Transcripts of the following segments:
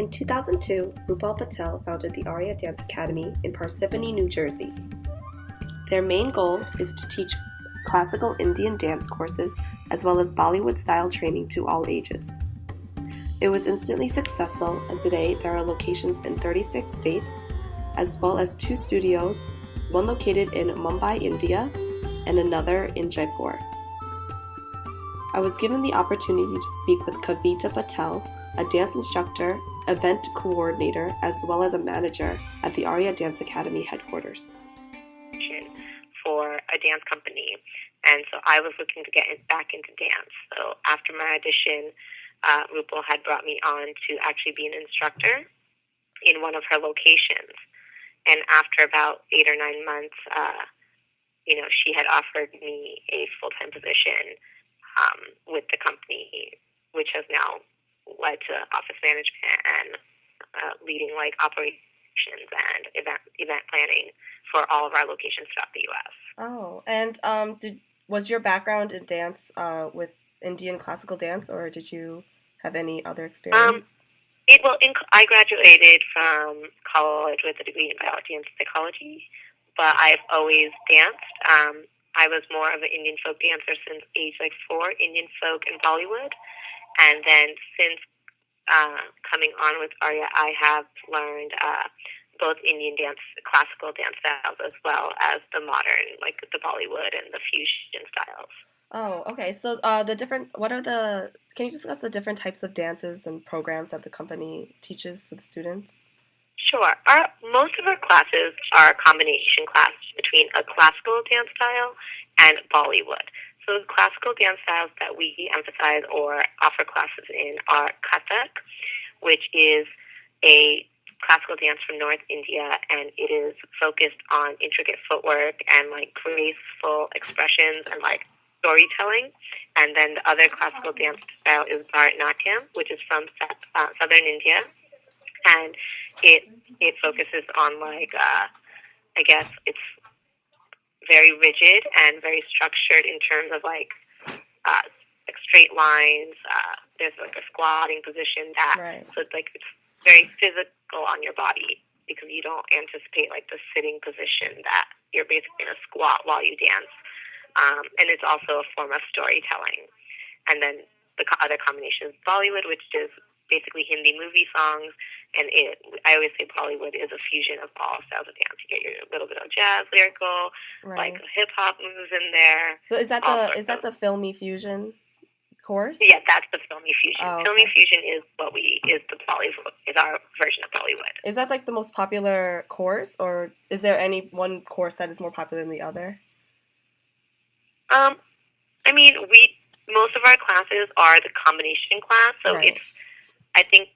In 2002, Rupal Patel founded the Arya Dance Academy in Parsippany, New Jersey. Their main goal is to teach classical Indian dance courses as well as Bollywood-style training to all ages. It was instantly successful, and today there are locations in 36 states, as well as 2 studios, one located in Mumbai, India, and another in Jaipur. I was given the opportunity to speak with Kavita Patel, a dance instructor, event coordinator, as well as a manager at the Arya Dance Academy headquarters. For a dance company, and so I was looking to get back into dance. So after my audition, Rupal had brought me on to actually be an instructor in one of her locations. And after about 8 or 9 months, she had offered me a full-time position with the company, which has now led to office management and leading like operations and event planning for all of our locations throughout the U.S. Oh, and was your background in dance with Indian classical dance, or did you have any other experience? I graduated from college with a degree in biology and psychology, but I've always danced. I was more of an Indian folk dancer since age 4, Indian folk and Bollywood. And then since coming on with Arya, I have learned both Indian dance, classical dance styles, as well as the modern, like the Bollywood and the fusion styles. Oh, okay. So can you discuss the different types of dances and programs that the company teaches to the students? Sure. Most of our classes are a combination class between a classical dance style and Bollywood. So the classical dance styles that we emphasize or offer classes in are Kathak, which is a classical dance from North India, and it is focused on intricate footwork and like graceful expressions and like storytelling. And then the other classical dance style is Bharatanatyam, which is from southern India, and it focuses on like I guess it's very rigid and very structured in terms of like straight lines. There's like a squatting position so it's like it's very physical on your body because you don't anticipate like the sitting position that you're basically in a squat while you dance. And it's also a form of storytelling. And then the other combination is Bollywood, which is basically Hindi movie songs. And I always say Bollywood is a fusion of all styles of dance. You get your little bit of jazz, lyrical, like hip hop moves in there. So is that the filmy fusion course? Yeah, that's the filmy fusion. Oh, okay. Filmy fusion is the Bollywood, is our version of Bollywood. Is that like the most popular course, or is there any one course that is more popular than the other? I mean, most of our classes are the combination class, so I think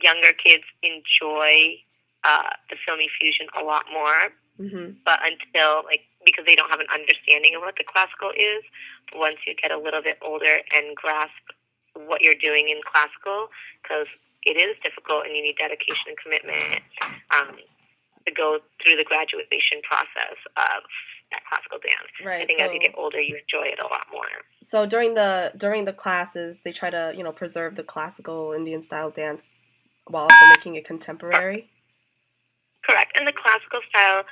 younger kids enjoy the filmy fusion a lot more. Mm-hmm. But because they don't have an understanding of what the classical is, but once you get a little bit older and grasp what you're doing in classical, because it is difficult and you need dedication and commitment to go through the graduation process of that classical dance. Right. I think as you get older, you enjoy it a lot more. So during the classes, they try to preserve the classical Indian style dance while also making it contemporary. Correct, and the classical style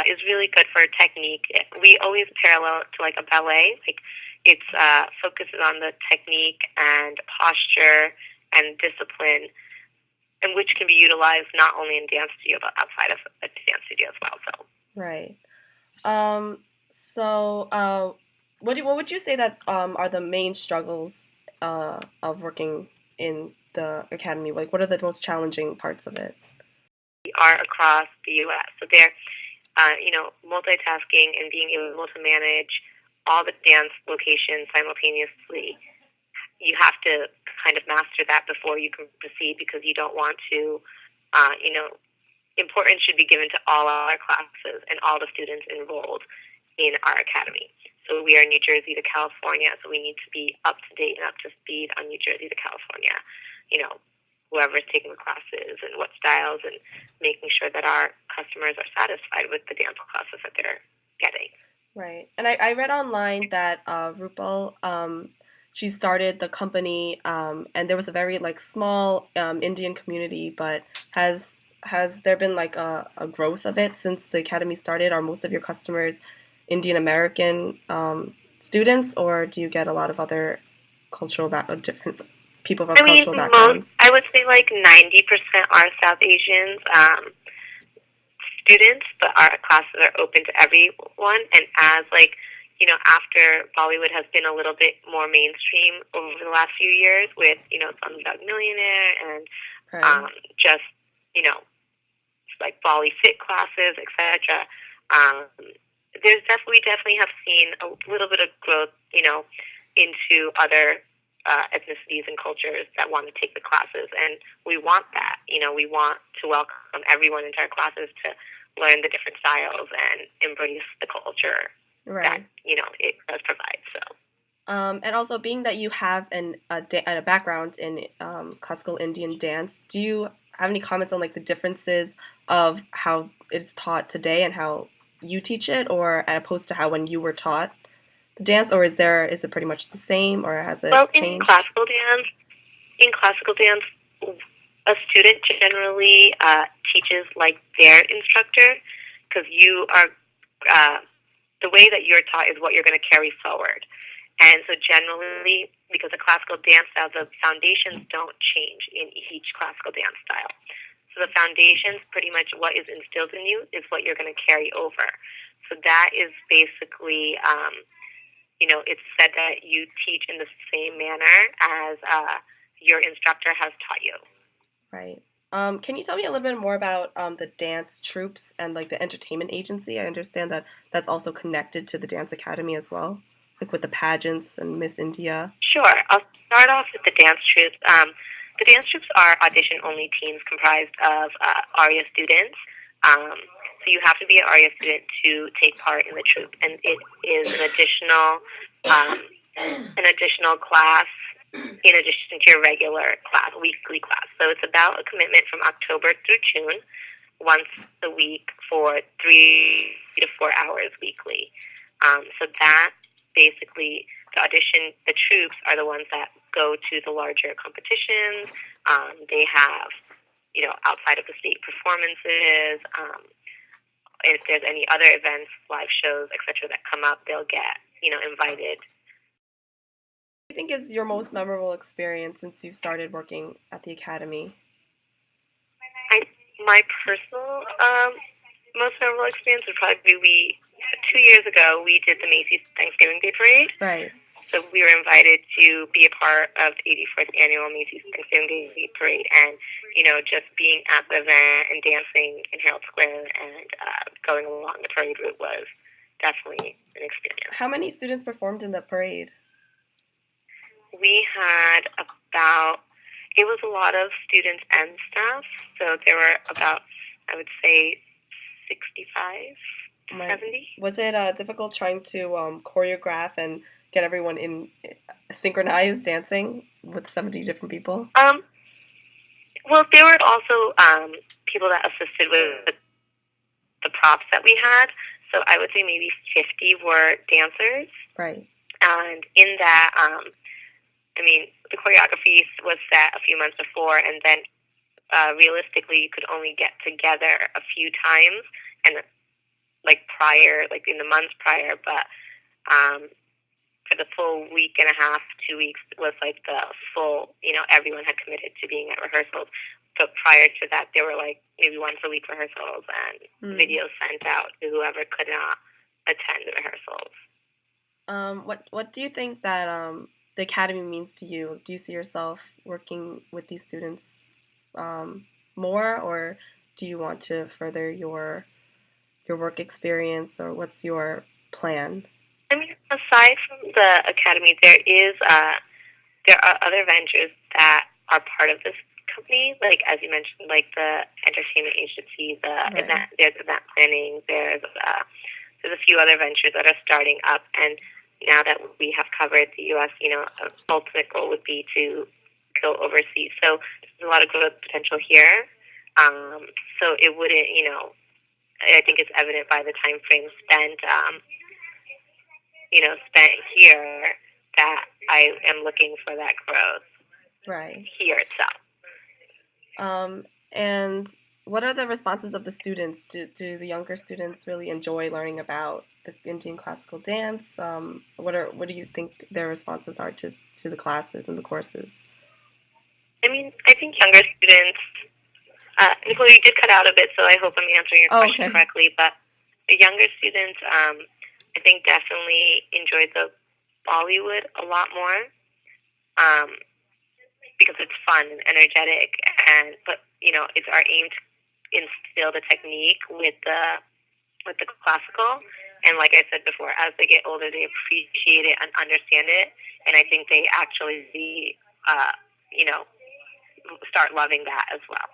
is really good for technique. We always parallel it to like a ballet. Like it's focuses on the technique and posture and discipline, and which can be utilized not only in dance studio but outside of a dance studio as well. So right. What would you say that are the main struggles of working in the academy? Like, what are the most challenging parts of it? We are across the U.S., so they're multitasking and being able to manage all the dance locations simultaneously. You have to kind of master that before you can proceed, because you don't want to, importance should be given to all our classes and all the students enrolled in our academy. So we are New Jersey to California, so we need to be up to date and up to speed on New Jersey to California. Whoever's taking the classes and what styles, and making sure that our customers are satisfied with the dance classes that they're getting. Right. And I read online that Rupal she started the company, and there was a very like small Indian community, but has there been like a growth of it since the academy started? Are most of your customers Indian American students, or do you get a lot of other different people from I mean, cultural backgrounds? I would say like 90% are South Asians students, but our classes are open to everyone. And as like, after Bollywood has been a little bit more mainstream over the last few years with, Slumdog Millionaire and Right. just, you know, like Bolly Fit classes, etc. Um, we definitely have seen a little bit of growth, into other ethnicities and cultures that want to take the classes, and we want that. We want to welcome everyone into our classes to learn the different styles and embrace the culture that Right. it does provide. So. And also, being that you have a background in classical Indian dance, do you have any comments on like the differences of how it's taught today and how you teach it, or as opposed to how when you were taught the dance, or is it pretty much the same, or has it Well, changed? in classical dance, a student generally teaches like their instructor, because you are the way that you're taught is what you're going to carry forward. And so generally, because the classical dance style, the foundations don't change in each classical dance style. So the foundations, pretty much what is instilled in you, is what you're going to carry over. So that is basically, it's said that you teach in the same manner as your instructor has taught you. Right. Can you tell me a little bit more about the dance troops and like the entertainment agency? I understand that that's also connected to the dance academy as well, like with the pageants and Miss India. Sure. I'll start off with the dance troops. The dance troops are audition-only teams comprised of Arya students. So you have to be an Arya student to take part in the troupe, and it is um, an additional class in addition to your regular class, weekly class. So it's about a commitment from October through June, once a week for 3 to 4 hours weekly. So that basically, the troops are the ones that go to the larger competitions. They have, outside of the state performances. If there's any other events, live shows, etc., that come up, they'll get, invited. What do you think is your most memorable experience since you started working at the academy? My personal most memorable experience would probably be 2 years ago we did the Macy's Thanksgiving Day Parade. Right. So we were invited to be a part of the 84th annual Macy's Thanksgiving Day Parade, and just being at the event and dancing in Herald Square and going along the parade route was definitely an experience. How many students performed in the parade? We had it was a lot of students and staff, so there were about, I would say, 65 to 70. Was it difficult trying to choreograph and get everyone in synchronized dancing with 70 different people? Well, there were also people that assisted with the props that we had. So I would say maybe 50 were dancers. Right. And in that, the choreography was set a few months before, and then realistically, you could only get together a few times, and in the months prior, but for the full week and a half, 2 weeks was like the full, everyone had committed to being at rehearsals. But prior to that, there were like maybe once a week rehearsals and videos sent out to whoever could not attend the rehearsals. What do you think that the academy means to you? Do you see yourself working with these students more, or do you want to further your work experience, or what's your plan? Aside from the academy, there are other ventures that are part of this company, like as you mentioned, like the entertainment agency, there's event planning, there's a few other ventures that are starting up, and now that we have covered the U.S., an ultimate goal would be to go overseas. So there's a lot of growth potential here. So it wouldn't, I think it's evident by the time frame spent here that I am looking for that growth here itself. And what are the responses of the students? Do the younger students really enjoy learning about the Indian classical dance? What do you think their responses are to the classes and the courses? I mean, I think younger students, Nicole, you did cut out a bit, so I hope I'm answering your question correctly, but the younger students, I think definitely enjoy the Bollywood a lot more, because it's fun and energetic, but it's our aim to instill the technique with the classical. And like I said before, as they get older, they appreciate it and understand it, and I think they actually start loving that as well.